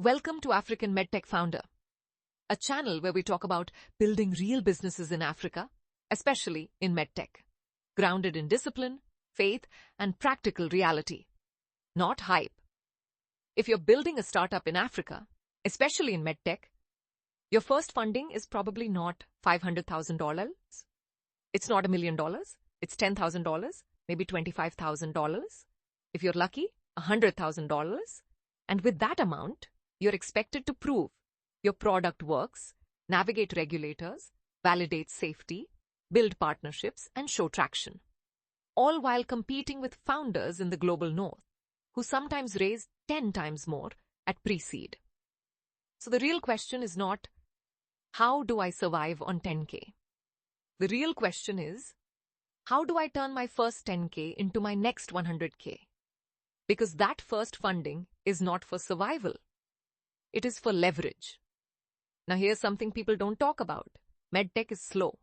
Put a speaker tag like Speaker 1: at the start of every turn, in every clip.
Speaker 1: Welcome to African MedTech Founder, a channel where we talk about building real businesses in Africa, especially in MedTech, grounded in discipline, faith, and practical reality, not hype. If you're building a startup in Africa, especially in MedTech, your first funding is probably not $500,000. It's not $1 million. It's $10,000, maybe $25,000. If you're lucky, $100,000. And with that amount, you're expected to prove your product works, navigate regulators, validate safety, build partnerships, and show traction, all while competing with founders in the global north, who sometimes raise 10 times more at pre-seed. So the real question is not, how do I survive on 10K? The real question is, how do I turn my first 10K into my next 100K? Because that first funding is not for survival. It is for leverage. Now here's something people don't talk about. MedTech is slow.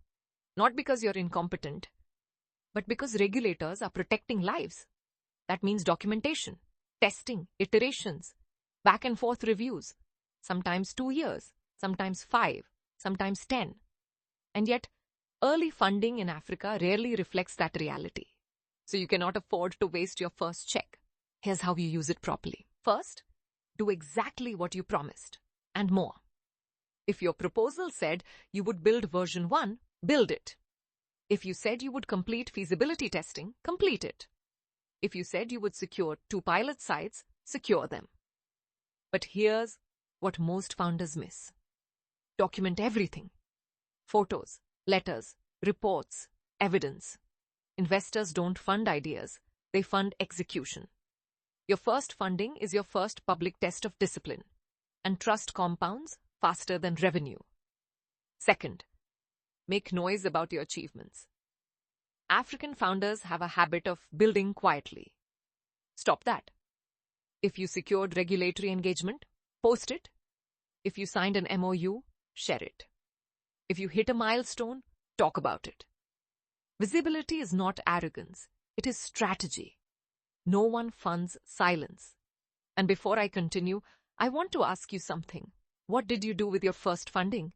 Speaker 1: Not because you're incompetent, but because regulators are protecting lives. That means documentation, testing, iterations, back and forth reviews, sometimes 2 years, sometimes 5, sometimes 10. And yet, early funding in Africa rarely reflects that reality. So you cannot afford to waste your first check. Here's how you use it properly. First, do exactly what you promised, and more. If your proposal said you would build version 1, build it. If you said you would complete feasibility testing, complete it. If you said you would secure 2 pilot sites, secure them. But here's what most founders miss. Document everything. Photos, letters, reports, evidence. Investors don't fund ideas, they fund execution. Your first funding is your first public test of discipline, and trust compounds faster than revenue. Second, make noise about your achievements. African founders have a habit of building quietly. Stop that. If you secured regulatory engagement, post it. If you signed an MOU, share it. If you hit a milestone, talk about it. Visibility is not arrogance, it is strategy. No one funds silence. And before I continue, I want to ask you something. What did you do with your first funding?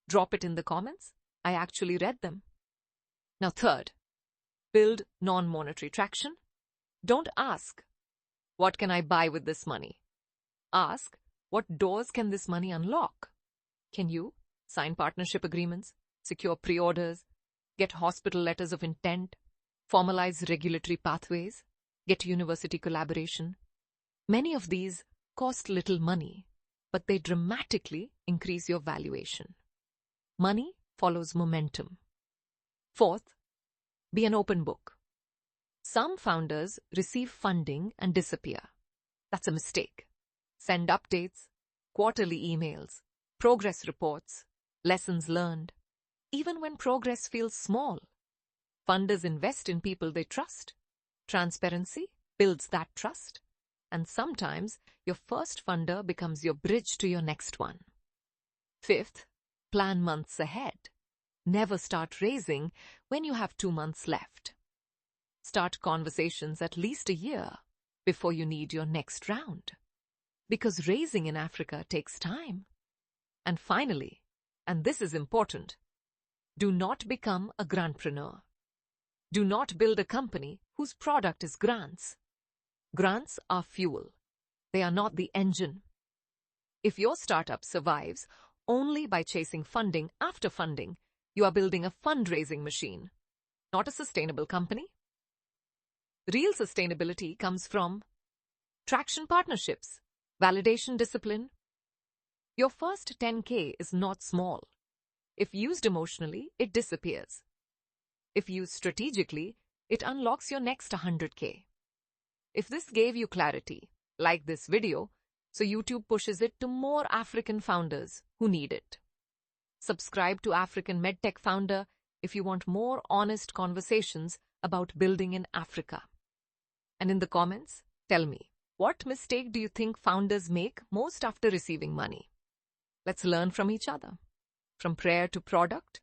Speaker 1: Drop it in the comments. I actually read them. Now third, build non-monetary traction. Don't ask, what can I buy with this money? Ask, what doors can this money unlock? Can you sign partnership agreements, secure pre-orders, get hospital letters of intent, formalize regulatory pathways, get university collaboration? Many of these cost little money, but they dramatically increase your valuation. Money follows momentum. Fourth, be an open book. Some founders receive funding and disappear. That's a mistake. Send updates, quarterly emails, progress reports, lessons learned. Even when progress feels small, funders invest in people they trust. Transparency builds that trust, and sometimes your first funder becomes your bridge to your next one. Fifth, plan months ahead. Never start raising when you have 2 months left. Start conversations at least a year before you need your next round, because raising in Africa takes time. And finally, and this is important, do not become a grantpreneur. Do not build a company whose product is grants. Grants are fuel. They are not the engine. If your startup survives only by chasing funding after funding, you are building a fundraising machine, not a sustainable company. Real sustainability comes from traction partnerships, validation discipline. Your first 10K is not small. If used emotionally, it disappears. If used strategically, it unlocks your next 100K. If this gave you clarity, like this video, so YouTube pushes it to more African founders who need it. Subscribe to African MedTech Founder if you want more honest conversations about building in Africa. And in the comments, tell me, what mistake do you think founders make most after receiving money? Let's learn from each other. From prayer to product,